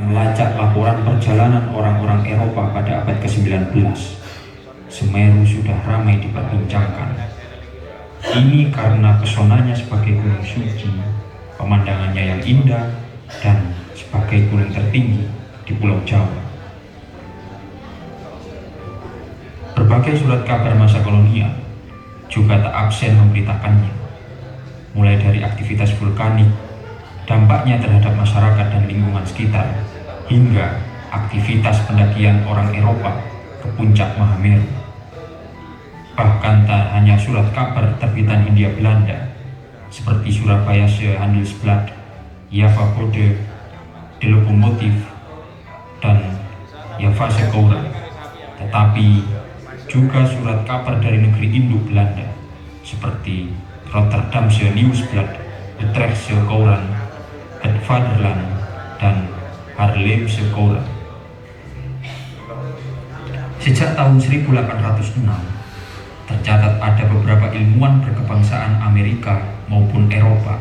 melacak laporan perjalanan orang-orang Eropa pada abad ke-19, Semeru sudah ramai diperbincangkan. Ini karena pesonanya sebagai gunung suci, pemandangannya yang indah, dan sebagai gunung tertinggi di Pulau Jawa. Berbagai surat kabar masa kolonial juga tak absen memberitakannya, mulai dari aktivitas vulkanik, dampaknya terhadap masyarakat dan lingkungan sekitar, hingga aktivitas pendakian orang Eropa ke puncak Mahameru. Bahkan tak hanya surat kabar terbitan Hindia Belanda seperti Surabaya Handelsblad, Java Bode, De Locomotief, dan Javase Courant, tetapi juga surat kabar dari negeri induk Belanda seperti Rotterdamse Nieuwsblad, Utrechtse Courant, Het Vaderland, dan Haarlemse Courant. Sejak tahun 1806, tercatat ada beberapa ilmuwan berkebangsaan Amerika maupun Eropa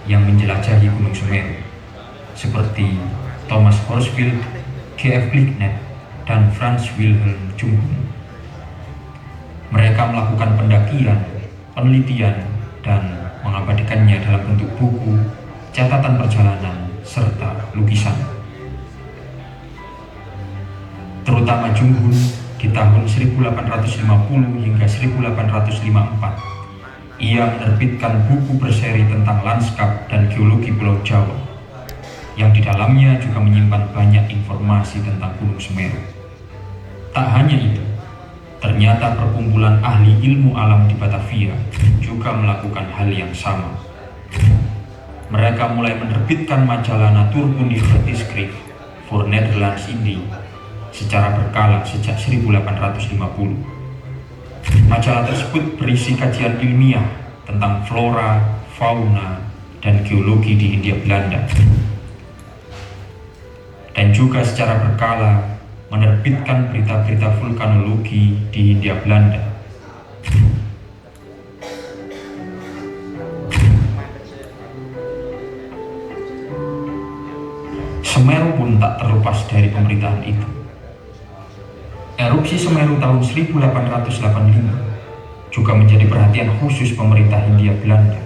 yang menjelajahi Gunung Semeru, seperti Thomas Horsfield, G.F. Glicknet, dan Franz Wilhelm Junghun. Mereka melakukan pendakian, penelitian, dan mengabadikannya dalam bentuk buku, catatan perjalanan, serta lukisan. Terutama Junghun di tahun 1850 hingga 1854, ia menerbitkan buku berseri tentang lanskap dan geologi Pulau Jawa, yang di dalamnya juga menyimpan banyak informasi tentang Gunung Semeru. Tak hanya itu, ternyata perkumpulan ahli ilmu alam di Batavia juga melakukan hal yang sama. Mereka mulai menerbitkan majalah Natuurkundige voor Nederlands-Indië secara berkala sejak 1850. Majalah tersebut berisi kajian ilmiah tentang flora, fauna, dan geologi di Hindia Belanda, dan juga secara berkala menerbitkan berita-berita vulkanologi di Hindia Belanda. Semeru pun tak terlepas dari pemberitaan itu. Erupsi Semeru tahun 1885 juga menjadi perhatian khusus pemerintah Hindia Belanda.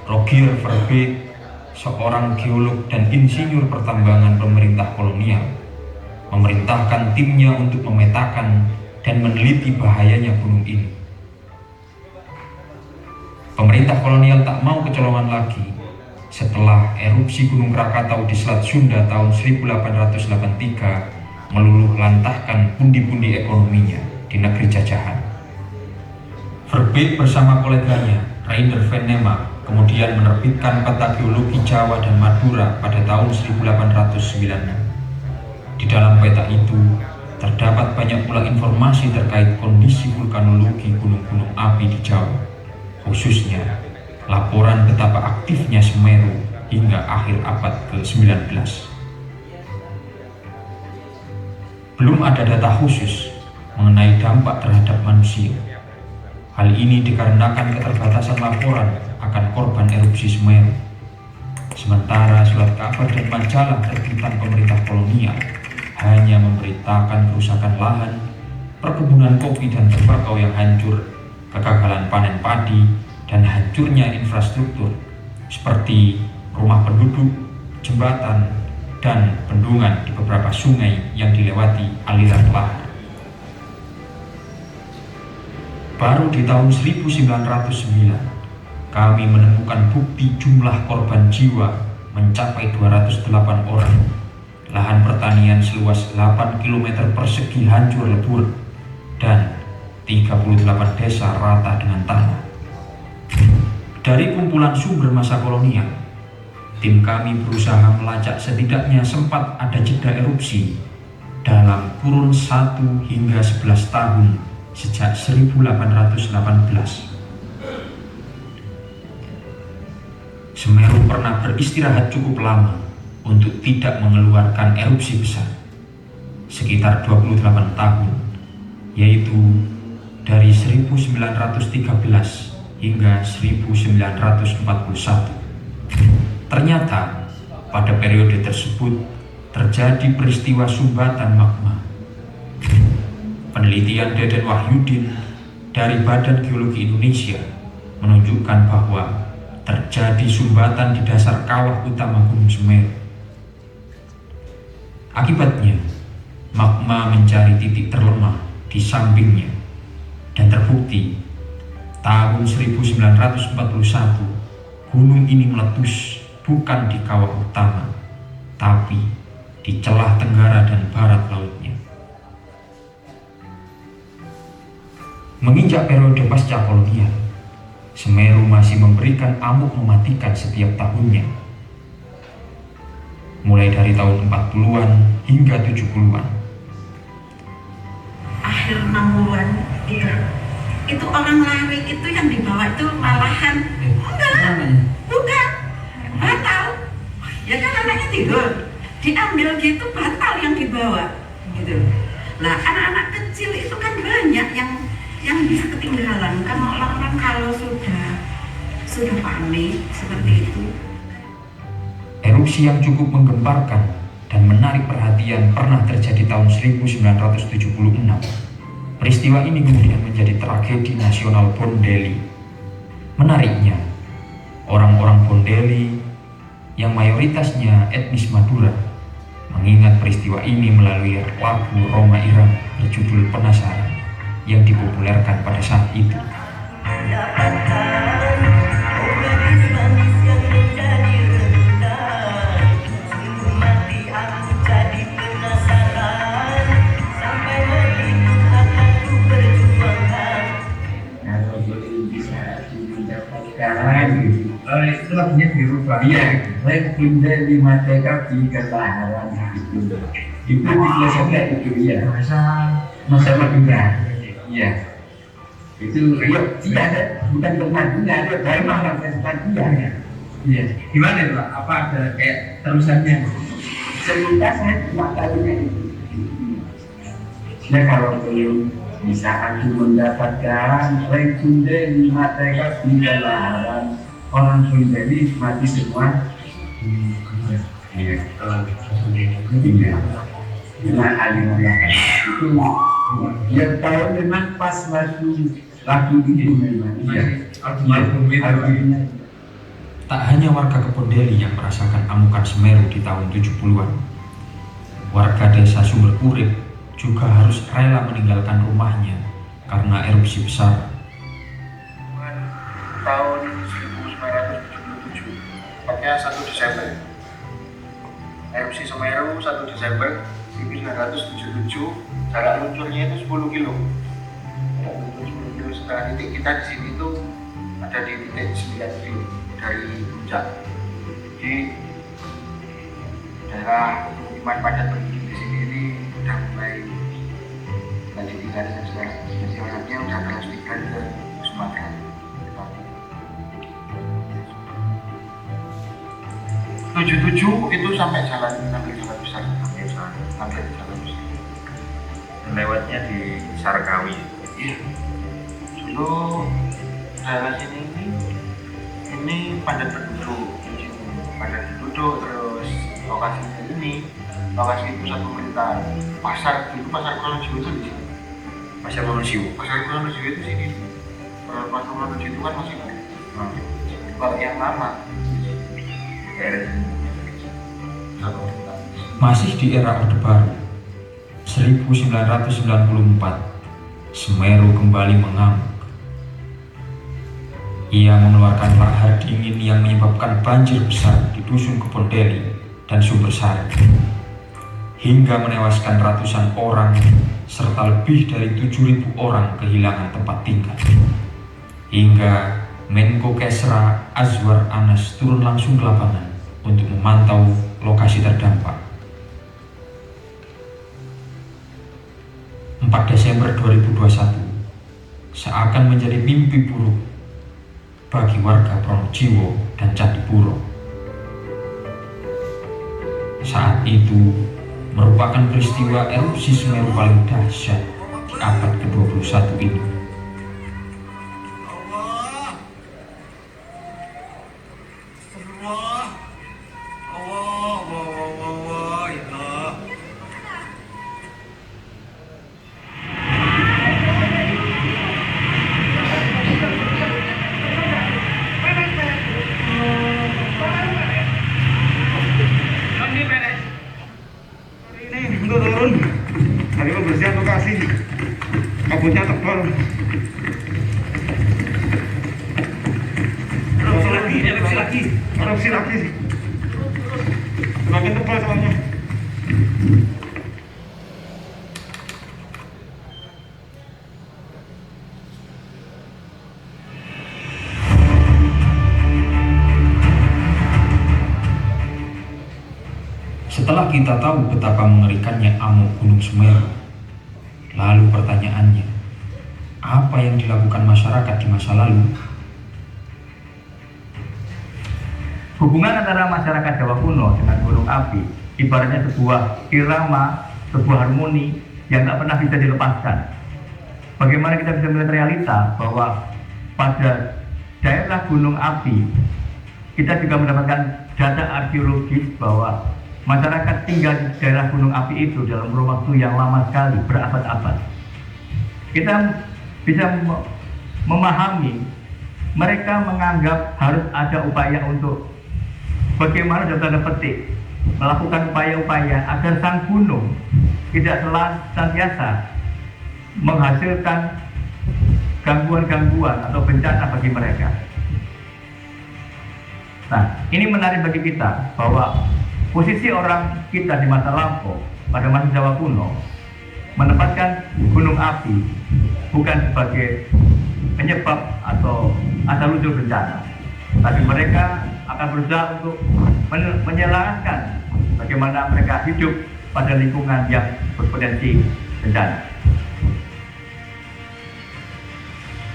Rogier Verbeek, seorang geolog dan insinyur pertambangan pemerintah kolonial, memerintahkan timnya untuk memetakan dan meneliti bahayanya gunung ini. Pemerintah kolonial tak mau kecolongan lagi setelah erupsi Gunung Krakatau di Selat Sunda tahun 1883 meluluh lantahkan pundi-pundi ekonominya di negeri jajahan. Verbeek bersama koleganya Reiner van Nema kemudian menerbitkan Peta Geologi Jawa dan Madura pada tahun 1896. Di dalam peta itu terdapat banyak pula informasi terkait kondisi vulkanologi gunung-gunung api di Jawa, khususnya laporan betapa aktifnya Semeru hingga akhir abad ke-19. Belum ada data khusus mengenai dampak terhadap manusia. Hal ini dikarenakan keterbatasan laporan akan korban erupsi Semeru. Sementara surat kabar dan majalah terbitan pemerintah kolonial hanya memberitakan kerusakan lahan, perkebunan kopi dan tembakau yang hancur, kegagalan panen padi, dan hancurnya infrastruktur seperti rumah penduduk, jembatan, dan bendungan di beberapa sungai yang dilewati aliran lahar. Baru di tahun 1909, kami menemukan bukti jumlah korban jiwa mencapai 208 orang. Lahan pertanian seluas 8 km persegi hancur lebur, dan 38 desa rata dengan tanah. Dari kumpulan sumber masa kolonial, tim kami berusaha melacak setidaknya sempat ada jeda erupsi dalam kurun 1 hingga 11 tahun sejak 1818. Semeru pernah beristirahat cukup lama untuk tidak mengeluarkan erupsi besar, sekitar 28 tahun, yaitu dari 1913 hingga 1941. Ternyata pada periode tersebut terjadi peristiwa sumbatan magma. Penelitian Deden Wahyudin dari Badan Geologi Indonesia menunjukkan bahwa terjadi sumbatan di dasar kawah utama Gunung Semeru. Akibatnya, magma mencari titik terlemah di sampingnya dan terbukti tahun 1941 gunung ini meletus bukan di kawah utama, tapi di celah tenggara dan barat lautnya. Menginjak periode pasca kolonial, Semeru masih memberikan amuk mematikan setiap tahunnya. Mulai dari tahun 40-an hingga 70-an. Akhir 60-an, iya. Itu orang lari itu yang dibawa itu malahan bukan batal. Ya kan anaknya tidur, diambil gitu batal yang dibawa gitu. Nah, anak-anak kecil itu kan banyak yang bisa ketinggalan kan orang-orang kalau sudah panik seperti itu. Erupsi yang cukup menggemparkan dan menarik perhatian pernah terjadi tahun 1976. Peristiwa ini kemudian menjadi tragedi nasional Bondeli. Menariknya, orang-orang Bondeli yang mayoritasnya etnis Madura mengingat peristiwa ini melalui lagu Rhoma Irama berjudul Penasaran yang dipopulerkan pada saat itu. Itu lagunya dirubah. Iya, Bunda di mata kaki kelaharan itu. Itu dikelasannya itu ya. Masa Madura. Iya. Itu iya ada bukan bermadunya ada dari mana dia. Iya. Gimana itu Pak? Apa ada kayak terusannya? Sebentar saya cuma tahunya itu. Ya kalau belum bisa aku mendapatkan Bunda di mata kaki kelaharan. Orang Bondeli mati semua. Iya. Dengan alimullah itu yang tahu memang pas lagu itu memang. Tak hanya warga Kebondeli yang merasakan amukan Semeru di tahun 70-an. Warga desa Sumber Urip juga harus rela meninggalkan rumahnya karena erupsi besar. Tahun 1977, tepatnya 1 Desember. Erupsi Semeru 1 Desember 1977, jarak luncurnya itu 10 kilo. Setelah titik kita di sini itu ada di titik 9 kilo dari puncak. Jadi daerah pemukiman padat penduduk di sini ini sudah mulai ditinggal dan segala macamnya sudah terlalu ke Sumatera. 77 itu sampai jalan besar, sampai jalan besar. Lewatnya di Sarkawi. Iya. Dulu daerah sini ini padat penduduk, terus lokasi pusat pemerintahan. Pasar Kronojiwo itu di sini. Pasar Kronojiwo itu sini. Pasar Kronojiwo itu kan masih banyak. Kalau yang lama Masih di era Orde Baru, 1994, Semeru kembali mengamuk. Ia mengeluarkan lahar dingin yang menyebabkan banjir besar di dusun Kebondeli dan Sumbersari, hingga menewaskan ratusan orang serta lebih dari 7.000 orang kehilangan tempat tinggal. Hingga Menko Kesra Azwar Anas turun langsung ke lapangan untuk memantau lokasi terdampak. 4 Desember 2021 seakan menjadi mimpi buruk bagi warga Pronojiwo dan Candipuro. Saat itu merupakan peristiwa erupsi Semeru paling dahsyat di abad ke-21 ini. Allah, Allah, Allah, Allah, Allah, sih, kabutnya tebal. Erupsi lagi. Semakin tebal soalnya. Setelah kita tahu betapa mengerikannya amuk Gunung Semeru, lalu pertanyaannya, apa yang dilakukan masyarakat di masa lalu? Hubungan antara masyarakat Jawa kuno dengan gunung api ibaratnya sebuah irama, sebuah harmoni yang tak pernah bisa dilepaskan. Bagaimana kita bisa melihat realita bahwa pada daerah gunung api kita juga mendapatkan data arkeologis bahwa masyarakat tinggal di daerah gunung api itu dalam kurun waktu yang lama sekali, berabad-abad. Kita bisa memahami mereka menganggap harus ada upaya untuk bagaimana dalam tanda petik melakukan upaya-upaya agar sang gunung tidak senantiasa menghasilkan gangguan-gangguan atau bencana bagi mereka. Nah, ini menarik bagi kita bahwa posisi orang kita di masa lampau pada masa Jawa kuno menempatkan gunung api bukan sebagai penyebab atau asal-usul bencana, tapi mereka akan berusaha untuk menyelamatkan bagaimana mereka hidup pada lingkungan yang berpotensi bencana.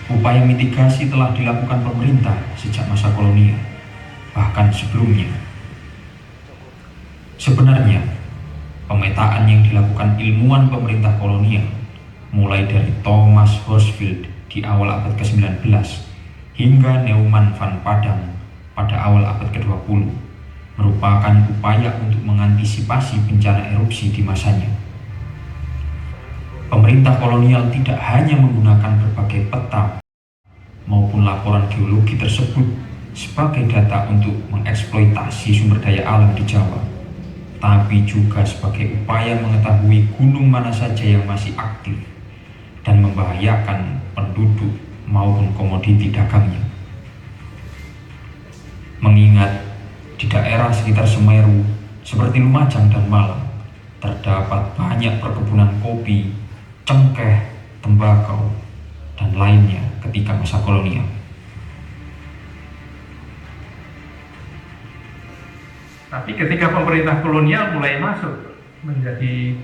Upaya mitigasi telah dilakukan pemerintah sejak masa kolonial, bahkan sebelumnya. Sebenarnya, pemetaan yang dilakukan ilmuwan pemerintah kolonial, mulai dari Thomas Horsfield di awal abad ke-19 hingga Neumann van Padang pada awal abad ke-20, merupakan upaya untuk mengantisipasi bencana erupsi di masanya. Pemerintah kolonial tidak hanya menggunakan berbagai peta maupun laporan geologi tersebut sebagai data untuk mengeksploitasi sumber daya alam di Jawa, tapi juga sebagai upaya mengetahui gunung mana saja yang masih aktif dan membahayakan penduduk maupun komoditi dagangnya. Mengingat di daerah sekitar Semeru seperti Lumajang dan Malang terdapat banyak perkebunan kopi, cengkeh, tembakau, dan lainnya ketika masa kolonial. Tapi ketika pemerintah kolonial mulai masuk menjadi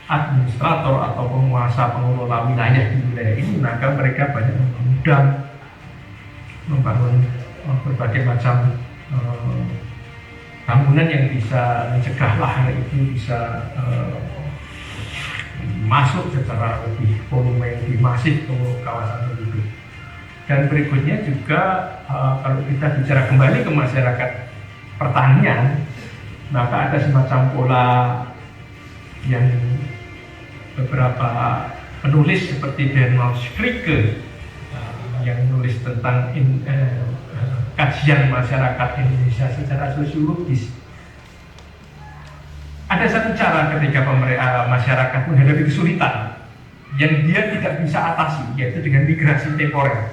administrator atau penguasa pengelola wilayah di wilayah ini, maka mereka banyak membangun berbagai macam bangunan yang bisa mencegah lahar itu bisa masuk secara lebih volume yang lebih masif ke kawasan penduduk. Dan berikutnya juga kalau kita bicara kembali ke masyarakat pertanian, maka ada semacam pola yang beberapa penulis seperti Bernard Skrike yang menulis tentang kajian masyarakat Indonesia secara sosiologis. Ada satu cara ketika masyarakat menghadapi kesulitan yang dia tidak bisa atasi, yaitu dengan migrasi temporer,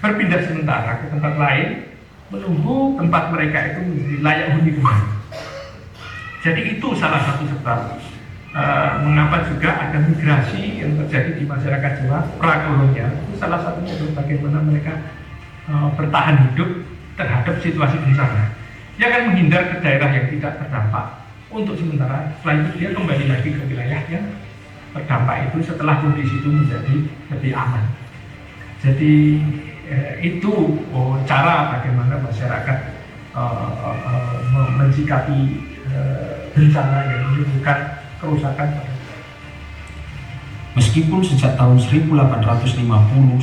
berpindah sementara ke tempat lain, menunggu tempat mereka itu menjadi layak huni kembali. Jadi itu salah satu sebab mengapa juga ada migrasi yang terjadi di masyarakat Jawa prakolonial. Itu salah satunya adalah bagaimana mereka bertahan hidup terhadap situasi bencana. Dia akan menghindar ke daerah yang tidak terdampak untuk sementara, setelah itu dia kembali lagi ke wilayah yang terdampak itu setelah kondisi itu menjadi lebih aman. Jadi itu cara bagaimana masyarakat mensikapi bencana yang menimbulkan kerusakan. Meskipun sejak tahun 1850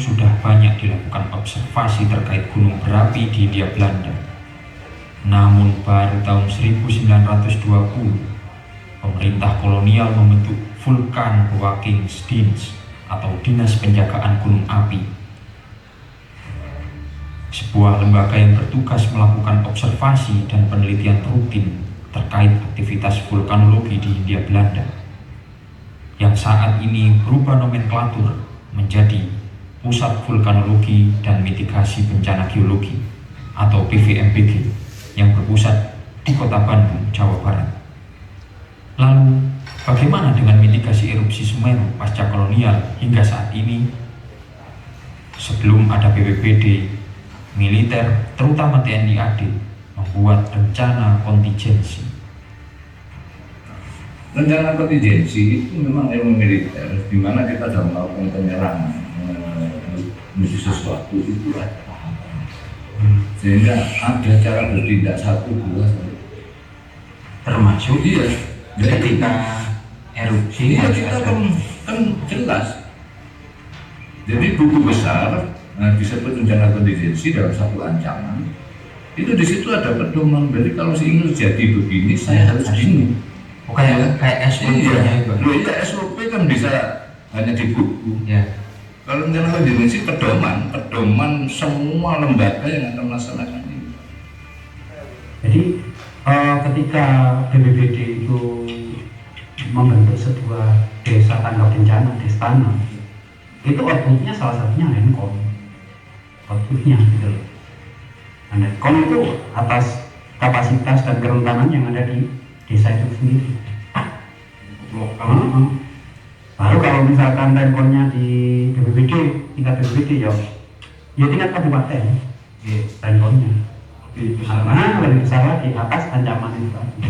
sudah banyak dilakukan observasi terkait gunung berapi di Hindia Belanda, namun baru tahun 1920 pemerintah kolonial membentuk Vulkanbewakingsdienst atau Dinas Penjagaan Gunung Api, sebuah lembaga yang bertugas melakukan observasi dan penelitian rutin terkait aktivitas vulkanologi di Hindia Belanda. yang saat ini berubah nomenklatur menjadi Pusat Vulkanologi dan Mitigasi Bencana Geologi atau PVMBG yang berpusat di Kota Bandung, Jawa Barat. Lalu, bagaimana dengan mitigasi erupsi Semeru pasca kolonial hingga saat ini? Sebelum ada BPBD, militer, terutama TNI AD, membuat rencana kontingensi. Rencana kontingensi itu memang ilmu militer, di mana kita dalam melakukan penyerangan menuju sesuatu itu ada tahapan. Sehingga ada cara bertindak 1, 2, 3. Termasuk Iya. ketika erupsi Iya, kita kan jelas. Jadi buku besar disebut rencana kontingensi dalam satu ancaman. Itu di situ ada pedoman. Jadi kalau ingin jadi begini, saya harus gini. kayak SOP Iya. itu. Loh, iya, SOP kan bisa hanya di buku. Ya. Kalau rencana kontingensi pedoman semua lembaga yang akan melaksanakan ini. Jadi ketika BPBD itu membentuk sebuah desa tanggap bencana, Destana, itu outputnya salah satunya Renkom, outputnya gitu loh. Nah, Renkom itu atas kapasitas dan kerentanan yang ada di desa itu sendiri. Baru kalau misalkan Renkomnya di BPBD, tingkat BPBD ya tingkat kabupaten, Renkomnya. Karena lebih besar lagi atas ancaman itu tadi.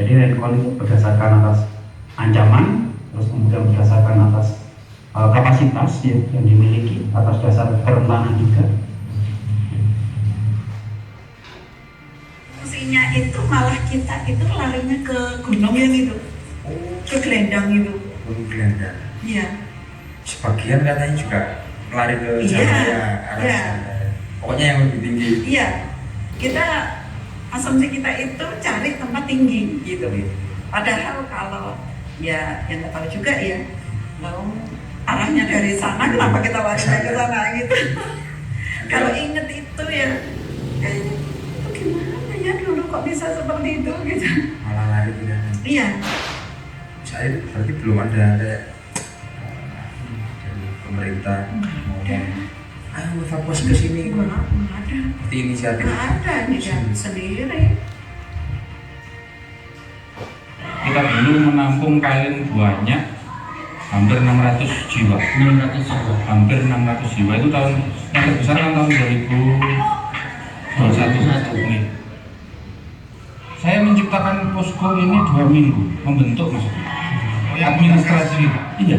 Jadi Renkon itu berdasarkan atas ancaman, terus kemudian berdasarkan atas kapasitas ya, yang dimiliki, atas dasar kerentanan juga. Fungsinya itu malah kita itu larinya ke gunung yang itu, ke gelendang itu. Gunung Gelendang. Iya. Sebagian katanya juga lari ke Iya. Jaya, arah Iya. sana. Pokoknya yang lebih tinggi. Iya. Kita asumsi kita itu cari tempat tinggi gitu. Padahal kalau ya yang nggak tahu juga ya, lalu arahnya dari sana kenapa kita lari ke sana gitu. Kalau inget itu ya kayaknya itu gimana ya dulu kok bisa seperti itu gitu. Malah lari ke sana. Iya. Saya itu berarti belum ada kayak dari pemerintah ngomong ayo evakuasi ke sini. Nggak ada. Seperti inisiatif. Nggak ada nih kan sendiri. Kita dulu menampung paling banyak hampir 600 jiwa. Hampir 600 jiwa itu tahun yang terbesar kan tahun 2021 nih. Saya menciptakan posko ini 2 minggu, membentuk maksudnya. Administrasi, iya.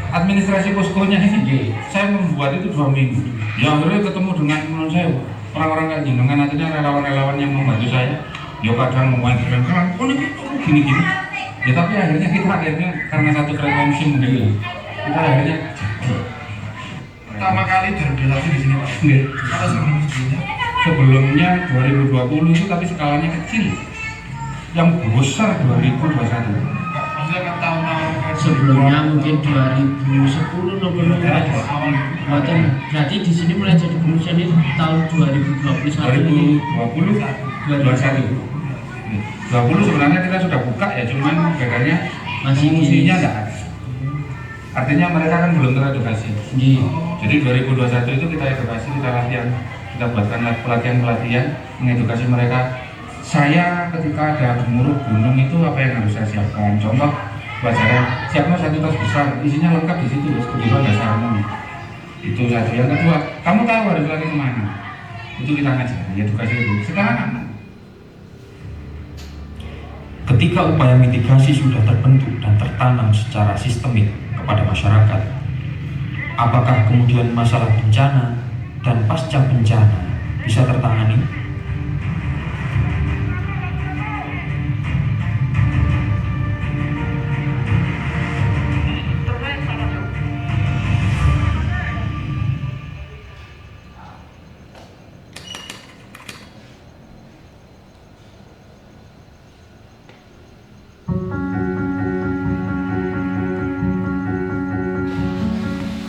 Administrasi poskonya ini saya membuat itu 2 minggu. Ya akhirnya ketemu dengan menurut saya orang-orang kayak jenengan, artinya relawan-relawan yang membantu saya. Ya kadang mengatakan, oh ini gini-gini. Ya tapi akhirnya kita karena satu frekuensi mungkin ya, kita akhirnya Pertama kali berorganisasi di sini Pak. Nggih. Atau sebelumnya? Sebelumnya 2020 itu tapi skalanya kecil. Yang besar 2021. Maksudnya kan tahun-tahun Sebelumnya mungkin 2010 atau belum berarti di sini mulai jadi pengungsian itu tahun 2021 ini. 2021. 20 sebenarnya kita sudah buka ya, cuman bedanya Masih fungsinya enggak ada. Artinya mereka kan belum teredukasi. Iya. Jadi 2021 itu kita edukasi, kita latihan, kita buatkan pelatihan-pelatihan mengedukasi mereka. Saya ketika ada gemuruh gunung itu apa yang harus saya siapkan? Contoh pelajaran, siapkan satu tas besar, isinya lengkap di situ, kebetulan dasarmu. Itu satu. Yang kedua, kamu tahu harus lari kemana? Itu kita ngajari, edukasi itu. Sekarang aman. Ketika upaya mitigasi sudah terbentuk dan tertanam secara sistemik kepada masyarakat, apakah kemudian masalah bencana dan pasca bencana bisa tertangani?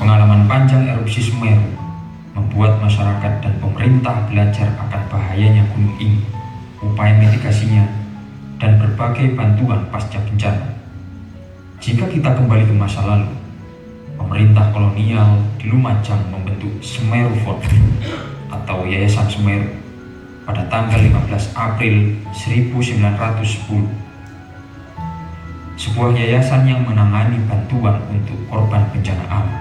Pengalaman panjang erupsi Semeru membuat masyarakat dan pemerintah belajar akan bahayanya gunung ini, upaya mitigasinya, dan berbagai bantuan pasca bencana. Jika kita kembali ke masa lalu, pemerintah kolonial di Lumajang membentuk Semeru Fund atau Yayasan Semeru pada tanggal 15 April 1910. Sebuah yayasan yang menangani bantuan untuk korban bencana alam.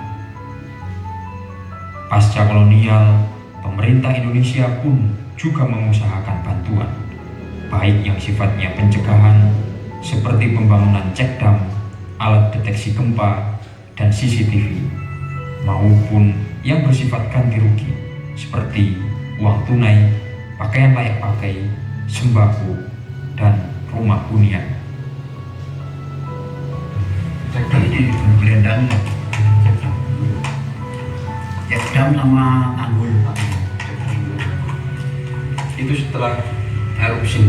Pasca kolonial, pemerintah Indonesia pun juga mengusahakan bantuan, baik yang sifatnya pencegahan seperti pembangunan cek dam, alat deteksi gempa, dan CCTV, maupun yang bersifat ganti rugi seperti uang tunai, pakaian layak pakai, sembako, dan rumah hunian. Cekdam ini bergelendang, cekdam sama tanggul. Itu setelah erupsi,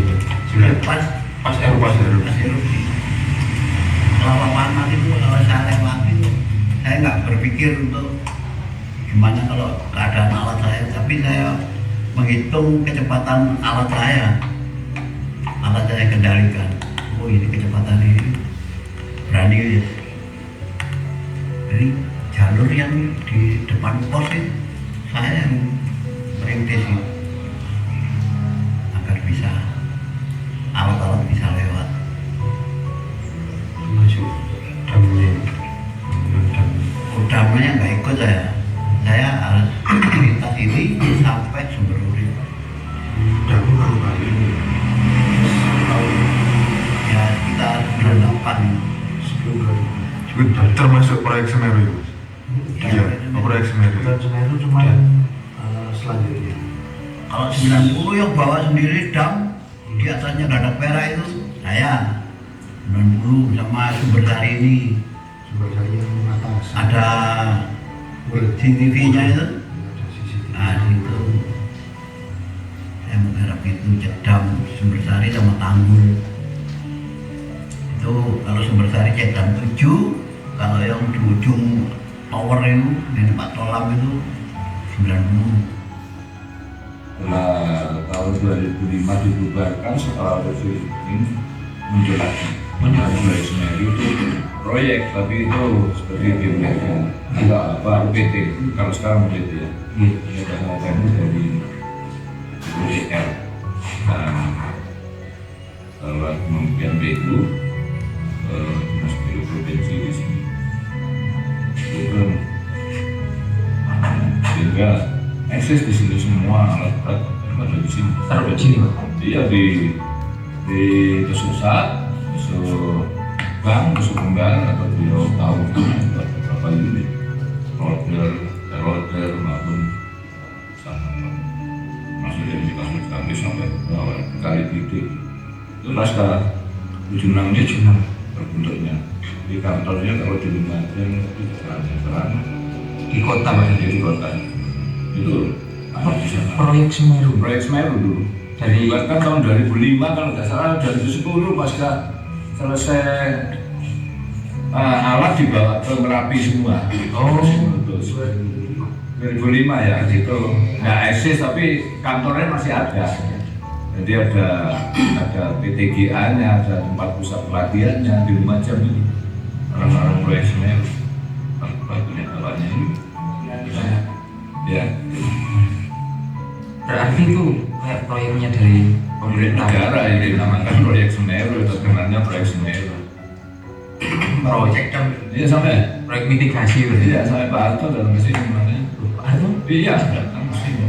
Pas erupsi. Kalau panas itu, kalau saya lewat itu, saya nggak berpikir untuk gimana kalau keadaan alat saya, tapi saya menghitung kecepatan alat saya kendalikan. Oh, ini kecepatan ini berani ya. Jadi jalur yang di depan pos itu saya yang merintis agar bisa alat-alat bisa lewat. masuk damnya. Damnya nggak ikut saya harus lintas ini sampai Sumber Urip. Damu baru kali ini. Ya sekitar 98. Termasuk proyek Semeru itu. Iya, proyek Semeru. Semeru cuma selanjutnya. Kalau 90 yang bawa sendiri dam, di atasnya Dadak Perak itu saya. 90 sama Sumber Sari ini Sumber saya yang atas. ada CCTV-nya itu. Nah di situ saya mengharap itu cekdam Sumber Sari sama tanggul. Itu kalau Sumber Sari cekdam 7, kalau yang di ujung tower itu yang Pak Tolam itu 90. Setelah tahun 2005 dibubarkan, setelah revisi ini muncul lagi proyek Semeru itu proyek, tapi itu seperti BUMN enggak apa PT, kalau sekarang PT ya ini adalah dari UGL dan lewat Kementerian BU Dinas Biro Provinsi di sini itu sehingga eksis di sini semua alat berat ada di sini. Taruh di sini, Pak. Iya di tusuk sak, tusuk bank, tusuk kembang atau di tahu berapa unit roller maupun sama masuk dari kasus kami sampai bawah kali titik itu pasca 76 ini terbentuknya di kantornya kalau di Lumajang itu terang Di kota, Pak. di kota itu ada di sana. Proyek Semeru Dulu dibuatkan tahun 2005 kalau nggak salah, 2010 pasca selesai alat dibawa ke Merapi semua. Oh. 2005 ya gitu, nggak eksis tapi kantornya masih ada. Jadi ada PTGA-nya, ada tempat pusat pelatihannya di Lumajang ini. Orang-orang proyek Semeru, punya bapaknya ini. Ya. Berarti itu kayak proyeknya dari pemerintah Negara yang dinamakan proyek Semeru, terkenalnya proyek Semeru. Proyek kan? Iya sampai Proyek mitigasi berarti. iya sampai Pak Harto dalam kesini makanya. Pak Harto? Iya datang kesini.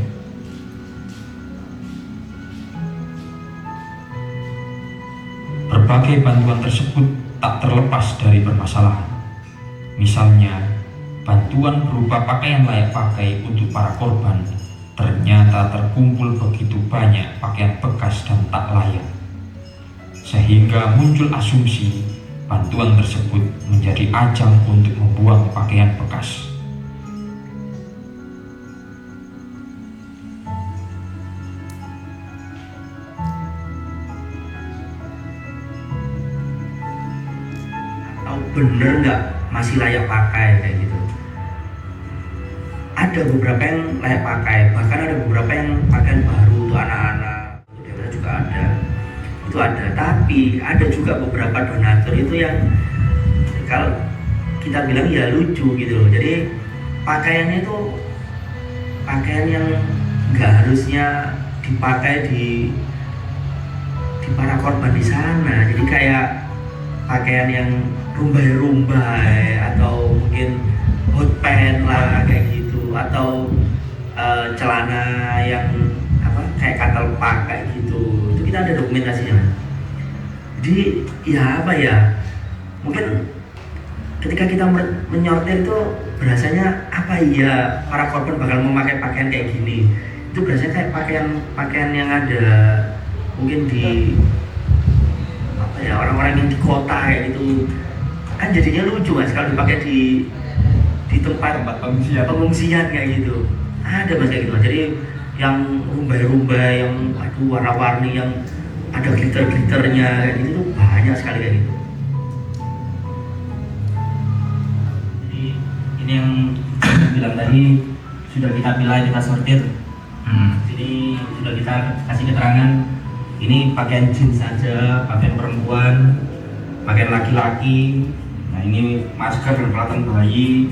Berbagai bantuan tersebut tak terlepas dari permasalahan. Misalnya, bantuan berupa pakaian layak pakai untuk para korban ternyata terkumpul begitu banyak pakaian bekas dan tak layak, sehingga muncul asumsi bantuan tersebut menjadi ajang untuk membuang pakaian bekas. Tahu bener nggak masih layak pakai kayak gitu. Ada beberapa yang layak pakai, bahkan ada beberapa yang pakaian baru untuk anak-anak, untuk dewasa juga ada. Itu ada, tapi ada juga beberapa donatur itu yang kalau kita bilang ya lucu gitu loh. Jadi pakaiannya itu pakaian yang nggak harusnya dipakai di para korban di sana. Jadi kayak pakaian yang rumbai-rumbai atau mungkin hot pants lah kayak gitu, atau celana yang kayak katal pak kayak gitu. Itu kita ada dokumentasinya. Jadi ya mungkin ketika kita menyortir itu berasanya ya para korban bakal memakai pakaian kayak gini. Itu berasanya kayak pakaian yang ada mungkin di orang-orang yang di kota kayak gitu kan, jadinya lucu Mas kalau dipakai di tempat pengungsian kayak gitu. Ada Mas kayak gitu Mas. Jadi yang rumbai-rumbai, yang warna-warni, yang ada glitter-glitternya kayak gitu tuh banyak sekali kayak gitu. Jadi ini yang saya bilang tadi, sudah kita pilih, kita sortir. Jadi sudah kita kasih keterangan, ini pakaian jeans saja, pakaian perempuan, pakaian laki-laki. Nah ini masker dan peralatan bayi.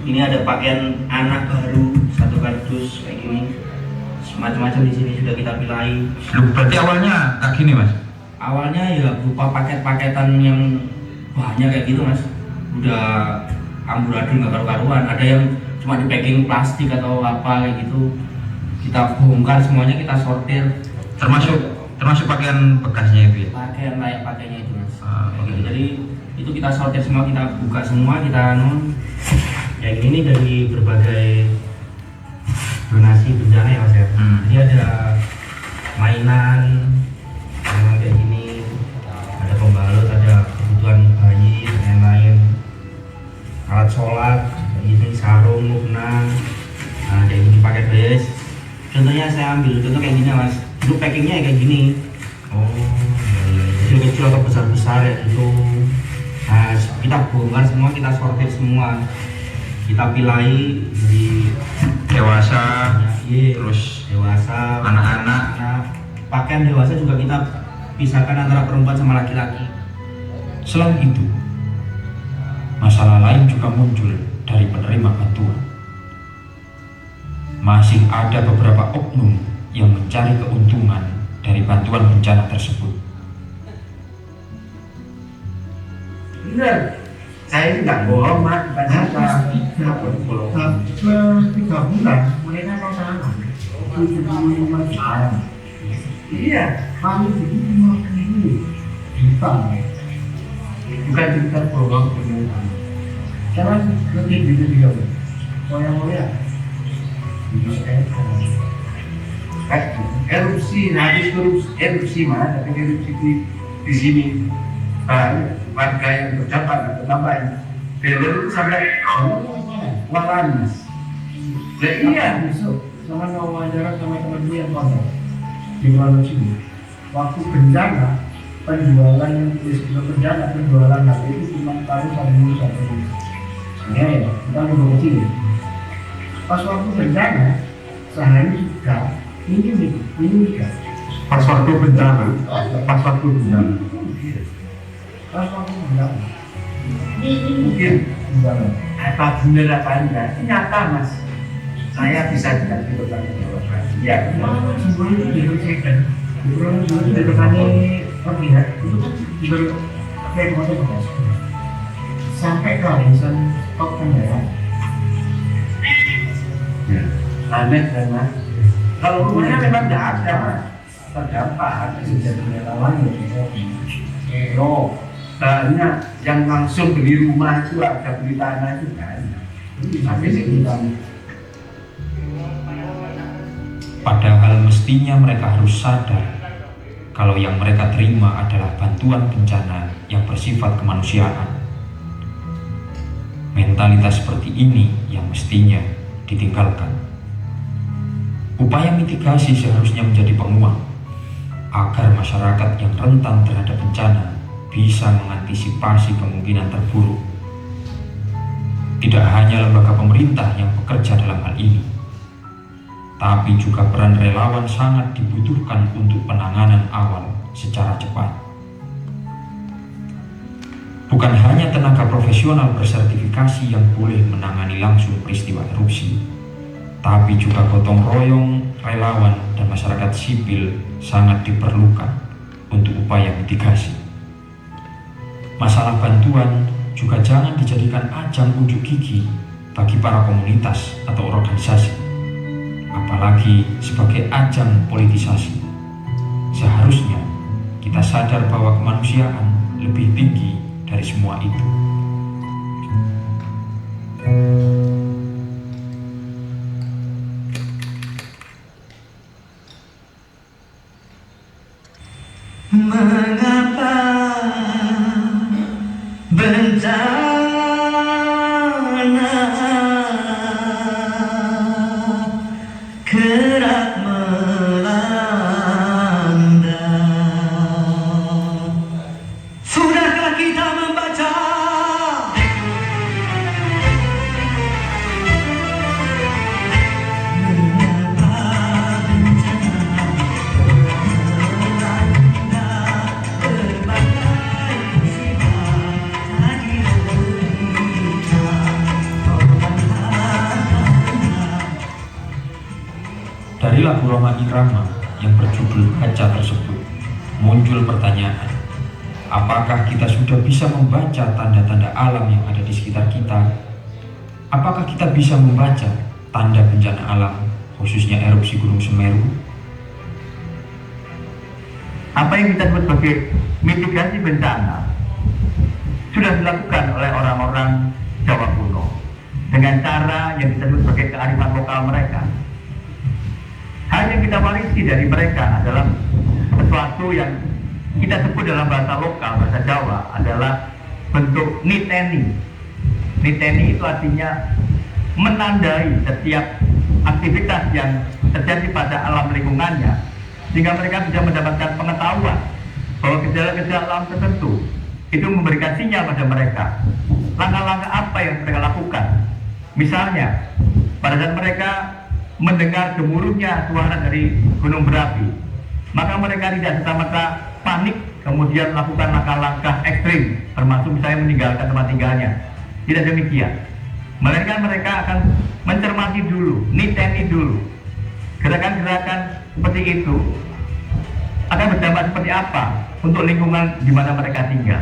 Ini ada pakaian anak baru, 1 kardus kayak gini. Macam-macam di sini sudah kita pilih. Berarti awalnya kayak gini Mas? Awalnya ya berupa paket-paketan yang banyak kayak gitu Mas. Udah amburadul nggak karu-karuan. Ada yang cuma di packing plastik atau apa kayak gitu. Kita bongkar semuanya, kita sortir. Termasuk pakaian bekasnya itu ya? Pakaian layak pakainya itu Mas. Gitu. Jadi itu kita sortir semua, kita buka semua, kita yang ini dari berbagai donasi bencana ya Mas ya. Jadi ada mainan kayak gini, ada pembalut, ada kebutuhan bayi dan lain-lain, alat sholat, kayak gini, sarung, mukena, kayak gini paket bes. Contohnya saya ambil contoh kayak gini Mas. Itu packingnya kayak gini. Kecil-kecil atau besar-besar ya gitu. Nah, kita bongkar semua, kita sortir semua. Kita pilih di dewasa, ya, terus dewasa, anak-anak. Pakaian dewasa juga kita pisahkan antara perempuan sama laki-laki. Selain itu, masalah lain juga muncul dari penerima bantuan. Masih ada beberapa oknum yang mencari keuntungan dari bantuan bencana tersebut. Benar, saya ini nggak bohong Mas, bukan apa. 3 bulan mereka pasangan 75 juta. Iya, Kami jadi 50 juta. bukan cerita bohong benar. Sekarang lebih gitu juga. Moya-moya. Erupsi, habis erupsi mana? Tapi erupsi di sini warga yang terdampak tambahin. Beler itu sampai Wallanis. Iya, besok sama wawancara sama teman-teman yang kontrak di Kuala sini. Waktu bencana penjualan harga itu cuma tahu satu. Ya, kita mau ke sini. Pas waktu bencana sehari sudah ini juga. Pas waktu bencana. mungkin apa benar apa enggak, ini nyata Mas. Saya bisa dikasih bertanggung jawab. Iya, benar. Semuanya itu diselesaikan. Di petani terlihat itu kan kayak motor bekas. Sampai kehabisan stok kendaraan. Ya, aneh kan Mas. Kalau rumahnya memang tidak ada Mas, terdampak Sejak relawan no, banyak yang langsung beli rumah itu ada beli tanah itu kan. Sampai sekitar. Padahal mestinya mereka harus sadar kalau yang mereka terima adalah bantuan bencana yang bersifat kemanusiaan. Mentalitas seperti ini yang mestinya ditinggalkan. Upaya mitigasi seharusnya menjadi penguat agar masyarakat yang rentan terhadap bencana bisa mengantisipasi kemungkinan terburuk. Tidak hanya lembaga pemerintah yang bekerja dalam hal ini, tapi juga peran relawan sangat dibutuhkan untuk penanganan awal secara cepat. Bukan hanya tenaga profesional bersertifikasi yang boleh menangani langsung peristiwa erupsi, tapi juga gotong royong, relawan, dan masyarakat sipil sangat diperlukan untuk upaya mitigasi. Masalah bantuan juga jangan dijadikan ajang unjuk gigi bagi para komunitas atau organisasi, apalagi sebagai ajang politisasi. Seharusnya kita sadar bahwa kemanusiaan lebih tinggi dari semua itu. Mengapa bencana kerap melanda? Sudahkah kita membaca Dari lagu Roma Irama yang berjudul Kaca tersebut, muncul pertanyaan, apakah kita sudah bisa membaca tanda-tanda alam yang ada di sekitar kita? Apakah kita bisa membaca tanda bencana alam, khususnya erupsi Gunung Semeru? Apa yang kita sebut sebagai mitigasi bencana sudah dilakukan oleh orang-orang Jawa kuno dengan cara yang kita sebut sebagai kearifan lokal mereka. Hal yang kita warisi dari mereka adalah sesuatu yang kita sebut dalam bahasa lokal, bahasa Jawa adalah bentuk niteni. Niteni itu artinya menandai setiap aktivitas yang terjadi pada alam lingkungannya, sehingga mereka bisa mendapatkan pengetahuan bahwa gejala-gejala alam tertentu itu memberikan sinyal pada mereka langkah-langkah apa yang mereka lakukan. Misalnya pada saat mereka mendengar gemuruhnya suara dari gunung berapi, maka mereka tidak serta-merta panik kemudian melakukan langkah-langkah ekstrim, termasuk misalnya meninggalkan tempat tinggalnya. Tidak demikian, melainkan mereka akan mencermati dulu, niteni dulu gerakan-gerakan seperti itu akan berdampak seperti apa untuk lingkungan di mana mereka tinggal.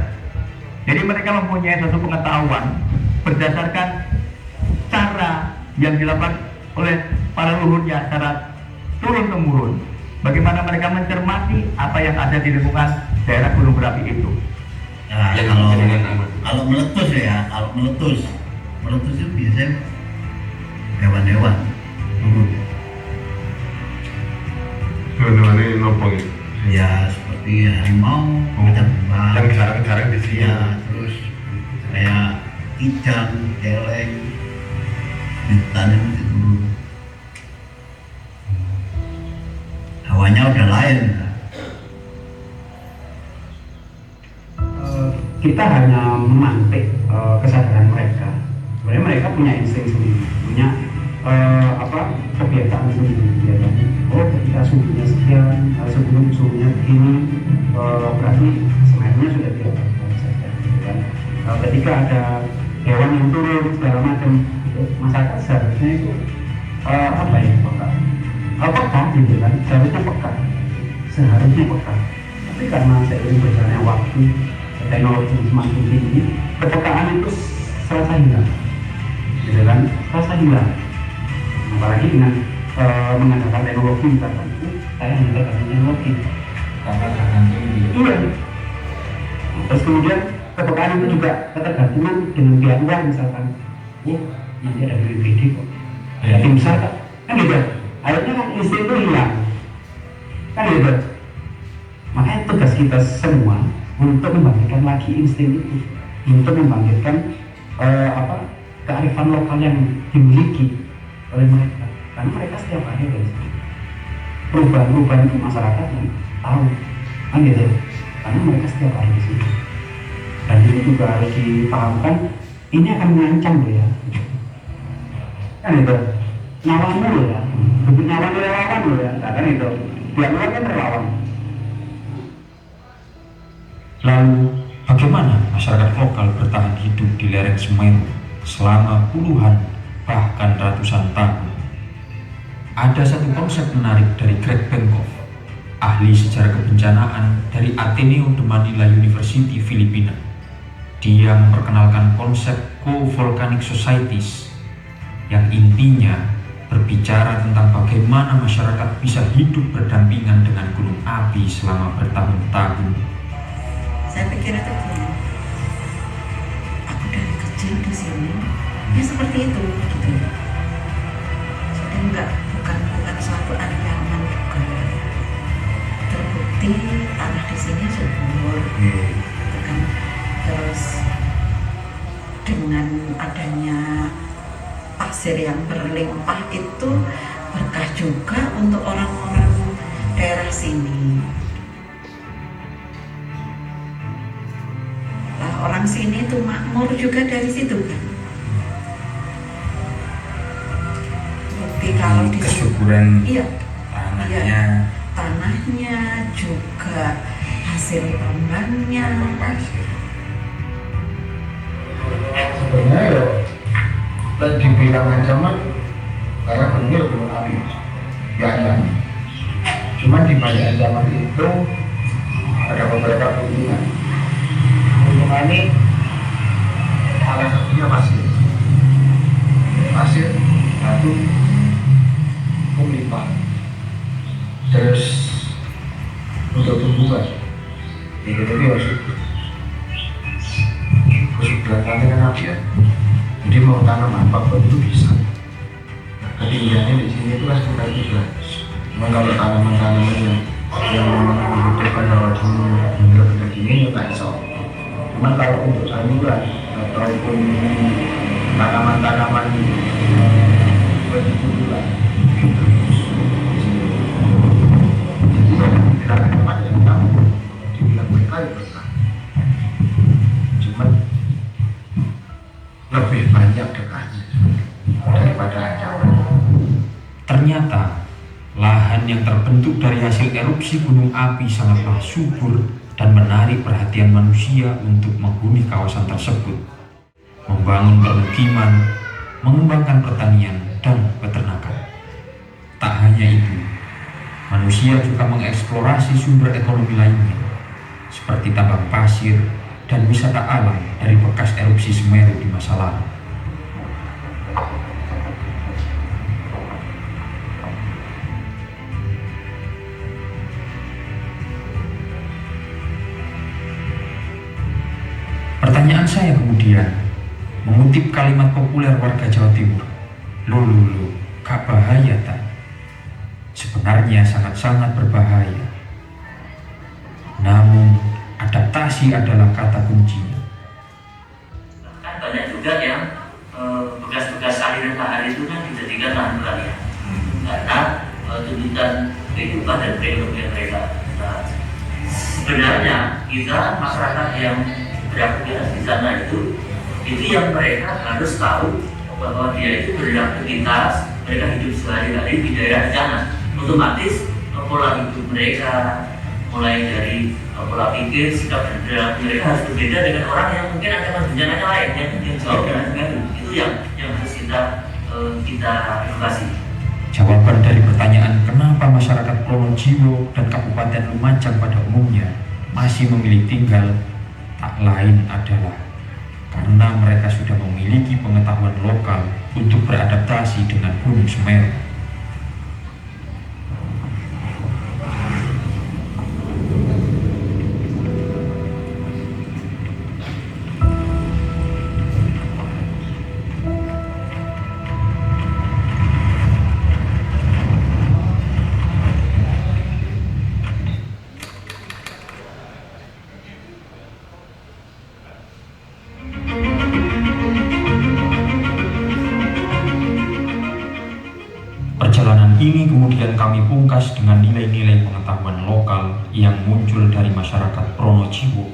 Jadi mereka mempunyai suatu pengetahuan berdasarkan cara yang dilakukan oleh para leluhurnya secara turun-temurun, bagaimana mereka mencermati apa yang ada di lingkungan daerah gunung berapi itu. Ya, kalau meletus itu biasanya hewan-hewan. Hewan-hewan ini nopo ya? Ya seperti harimau, kecambang. Yang jarang-jarang di sini. Ya, terus kayak kijang, celeng, ditanam itu. Hawanya udah lain. Kita hanya memantik kesadaran mereka. Sebenarnya mereka punya insting sendiri, punya kebiasaan sendiri. Ya kan? Oh, ketika suhunya sekian, sebelum suhunya begini, berarti sebenarnya sudah tidak saja. Kan? Ketika ada hewan yang turun segala macam, masyarakat seharusnya itu peka gitu kan, seharusnya peka. Tapi karena seiring berjalannya waktu, teknologi semakin tinggi, kepekaan itu serasa hilang, gitu kan, serasa hilang. Apalagi dengan mengandalkan teknologi, misalkan saya mengandalkan teknologi Karena tinggi. iya. Terus kemudian kepekaan itu juga ketergantungan dengan pihak luar, misalkan nanti ada BPD kok, ada tim SAR kan gitu. Akhirnya kan insting itu hilang, kan gitu. Makanya tugas kita semua untuk membangkitkan lagi insting itu, untuk membangkitkan kearifan lokal yang dimiliki oleh mereka, karena mereka setiap hari ada di sini. Perubahan-perubahan di masyarakat yang tahu, kan gitu, karena mereka setiap hari di sini. Dan itu juga harus dipahamkan, ini akan mengancam loh ya, kan gitu. Nyawamu loh ya, nyawamu relawan loh ya, kan itu. Pihak luar kan relawan. Lalu, Bagaimana masyarakat lokal bertahan hidup di lereng Semeru selama puluhan bahkan ratusan tahun? Ada satu konsep menarik dari Greg Benkoff, ahli sejarah kebencanaan dari Ateneo de Manila University, Filipina. Dia memperkenalkan konsep co-volcanic societies yang intinya berbicara tentang bagaimana masyarakat bisa hidup berdampingan dengan gunung api selama bertahun-tahun. Saya pikir itu gini, aku dari kecil di sini ya seperti itu gitu. Jadi bukan suatu ancaman juga. Terbukti tanah di sini subur, gitu kan. Terus dengan adanya pasir yang berlimpah itu berkah juga untuk orang-orang daerah sini. Orang sini tuh makmur juga dari situ kan. Bukti kalau di kesuburan iya, tanahnya, iya, tanahnya juga hasil tambangnya. Sebenarnya ya dan dibilang ancaman karena benar gunung api ya. Cuman di balik ancaman itu ada beberapa keuntungan. Keuntungan ini salah satunya pasir batu melimpah. Terus untuk tumbuhan itu harus belakangnya kan api ya. Jadi mau tanam apapun itu bisa. Ketinggiannya di sini itu sekitar 300. Memang kalau tanaman-tanaman yang memang membutuhkan hawa dingin benar-benar dingin ya nggak bisa. Cuman kalau untuk sayuran ataupun tanaman-tanaman bertumbuhan jadi tidak ada tempat yang tahu dibilang mereka ya berkah. Cuman lebih banyak dekatnya daripada ancaman. Ternyata lahan yang terbentuk dari hasil erupsi gunung api sangatlah subur dan menarik perhatian manusia untuk menghuni kawasan tersebut, membangun permukiman, mengembangkan pertanian dan peternakan. Tak hanya itu, manusia juga mengeksplorasi sumber ekonomi lainnya, seperti tambang pasir dan wisata alam dari bekas erupsi Semeru di masa lalu. Pertanyaan saya kemudian mengutip kalimat populer warga Jawa Timur, "Lulu, gak bahaya tak?" Sebenarnya sangat-sangat berbahaya. Namun adaptasi adalah kata kuncinya. Kan banyak juga yang bekas-bekas aliran lahar itu kan dijadikan lahan pertanian karena tuntutan kehidupan dan perekonomian mereka. Nah, sebenarnya kita masyarakat yang beraktivitas di sana itu yang mereka harus tahu bahwa dia itu beraktivitas, mereka hidup sehari-hari di daerah sana. Otomatis pola hidup mereka mulai dari pola pikir, sikap dan perilaku mereka harus berbeda dengan orang yang mungkin ancaman bencananya lain yang jauh dengan Semeru. Itu yang harus kita edukasi. Jawaban dari pertanyaan kenapa masyarakat Pronojiwo dan Kabupaten Lumajang pada umumnya masih memilih tinggal tak lain adalah karena mereka sudah memiliki pengetahuan lokal untuk beradaptasi dengan Gunung Semeru. Perjalanan ini kemudian kami pungkas dengan nilai-nilai pengetahuan lokal yang muncul dari masyarakat Pronojiwo.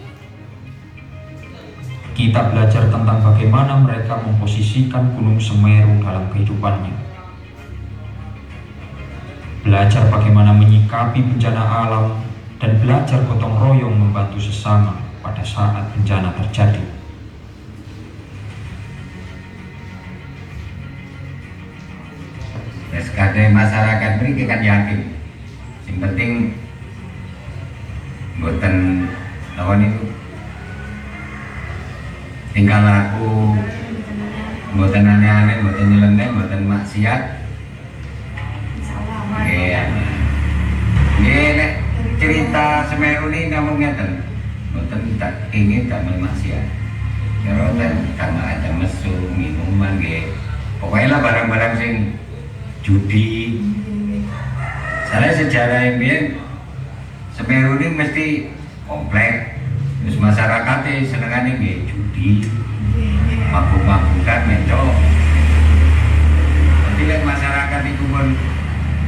Kita belajar tentang bagaimana mereka memposisikan Gunung Semeru dalam kehidupannya. Belajar bagaimana menyikapi bencana alam dan belajar gotong royong membantu sesama pada saat bencana terjadi. SKD masyarakat ini kan yakin, yang penting buatan lawan itu tinggal laku, buatan aneh-aneh, buatan nyeleneh, buatan maksiat. Ini cerita Semeru ini kamu ngeten, buatan tak ingin tak maksiat. Kalau tak ada mesum, minuman, pokoknya lah barang-barang sing judi. Saya sejarah yang biar Semeru ini mesti komplek, terus masyarakatnya senengannya judi, mabuk-mabukan, mencok. Nanti lihat masyarakat itu pun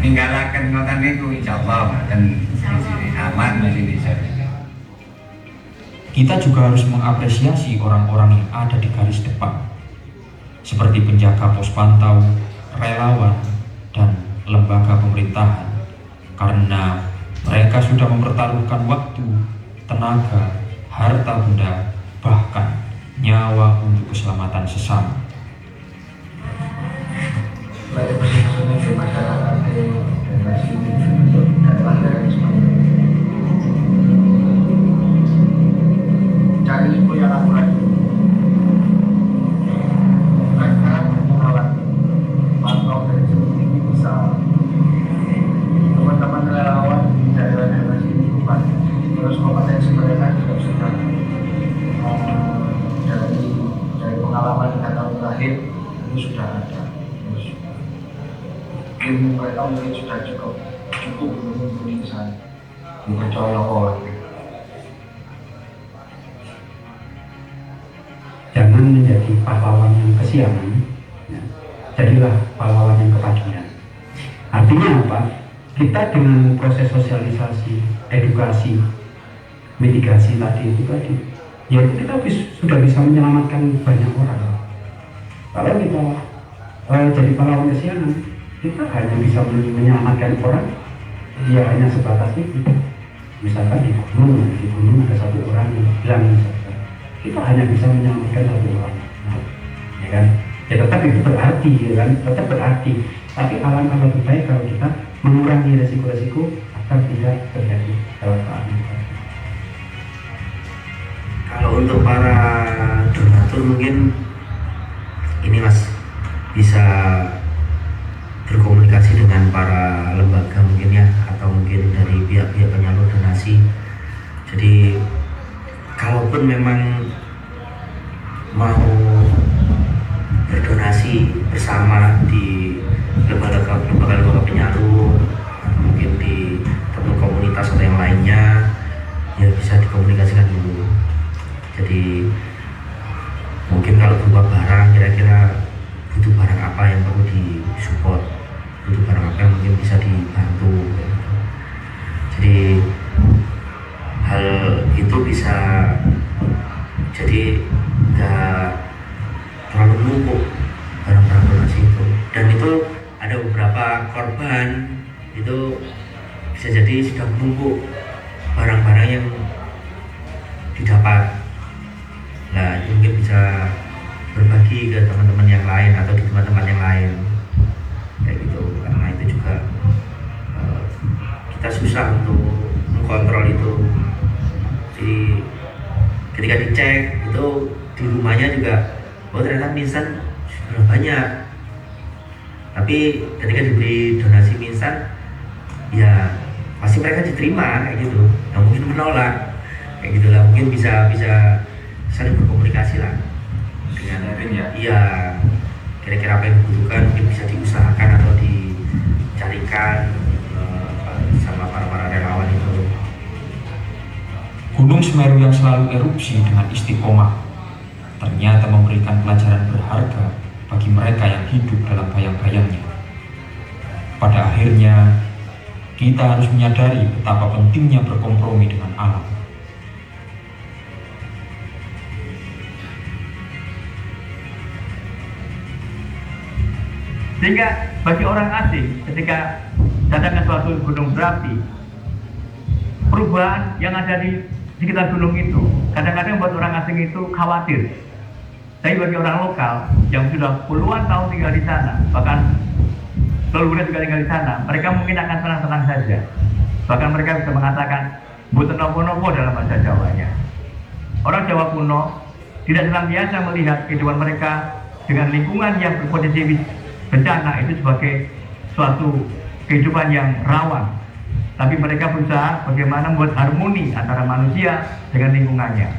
ninggalakan ngotan itu, insya Allah dan aman masih bisa. Kita juga harus mengapresiasi orang-orang yang ada di garis depan, seperti penjaga pos pantau, relawan, dan lembaga pemerintahan, karena mereka sudah mempertaruhkan waktu, tenaga, harta benda, bahkan nyawa untuk keselamatan sesama. Cari info yang akurat. Mereka mengalat pantau dari ini bisa. Teman-teman relawan di daerah-daerah sini bukan terus kompetensi mereka juga sudah dari pengalaman 3 tahun terakhir itu sudah ada. Terus ilmu mereka mungkin sudah cukup untuk bisa dipercaya orang. Jangan menjadi pahlawan yang kesiangan, ya. Jadilah pahlawan yang kepagian. Artinya apa? Kita dengan proses sosialisasi, edukasi, mitigasi tadi, ya kita sudah bisa menyelamatkan banyak orang. Kalau kita jadi pahlawan kesiangan, kita hanya bisa menyelamatkan orang, ya hanya sebatas itu. Misalkan di gunung ada satu orang yang hilang, kita hanya bisa menyelamatkan satu orang, ya kan? Ya tetap itu berarti, ya kan? Tetap berarti. Tapi alangkah lebih baik kalau kita mengurangi resiko-resiko agar tidak terjadi kecelakaan. Kalau untuk para donatur mungkin ini Mas bisa berkomunikasi dengan para lembaga mungkin ya, atau mungkin dari pihak-pihak penyalur donasi. Jadi kalaupun memang mau berdonasi bersama di lembaga penyalur, mungkin di teman komunitas atau yang lainnya, ya bisa dikomunikasikan dulu. Jadi mungkin kalau berupa barang, kira-kira butuh barang apa yang perlu disupport, butuh barang apa yang mungkin bisa dibantu. Jadi hal itu bisa jadi nggak terlalu menumpuk barang-barang donasi itu, dan itu ada beberapa korban itu bisa jadi sudah menumpuk barang-barang yang didapat. Nah itu mungkin bisa berbagi ke teman-teman yang lain atau di tempat-tempat yang lain kayak gitu, karena itu juga kita susah untuk mengkontrol itu. Jadi ketika dicek itu di rumahnya juga, oh ternyata mie instan sudah banyak, tapi ketika diberi donasi mie instan ya pasti mereka diterima kayak gitu. Nah mungkin menolak kayak gitulah, mungkin bisa saling berkomunikasi lah dengan iya, kira-kira apa yang dibutuhkan mungkin bisa diusahakan atau dicarikan sama para relawan itu. Gunung Semeru yang selalu erupsi dengan istiqomah ternyata memberikan pelajaran berharga bagi mereka yang hidup dalam bayang-bayangnya. Pada akhirnya, kita harus menyadari betapa pentingnya berkompromi dengan alam. Sehingga bagi orang asing ketika datang ke suatu gunung berapi, perubahan yang ada di sekitar gunung itu kadang-kadang buat orang asing itu khawatir. Tapi bagi orang lokal yang sudah puluhan tahun tinggal di sana, bahkan leluhurnya juga tinggal di sana, mereka mungkin akan tenang-tenang saja. Bahkan mereka bisa mengatakan mboten nopo-nopo dalam bahasa Jawanya. Orang Jawa kuno tidak senantiasa melihat kehidupan mereka dengan lingkungan yang berpotensi bencana itu sebagai suatu kehidupan yang rawan. Tapi mereka berusaha bagaimana membuat harmoni antara manusia dengan lingkungannya.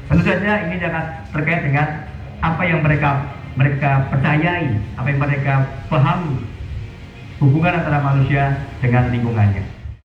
Tentu saja ini jangan terkait dengan apa yang mereka percayai, apa yang mereka pahami, hubungan antara manusia dengan lingkungannya.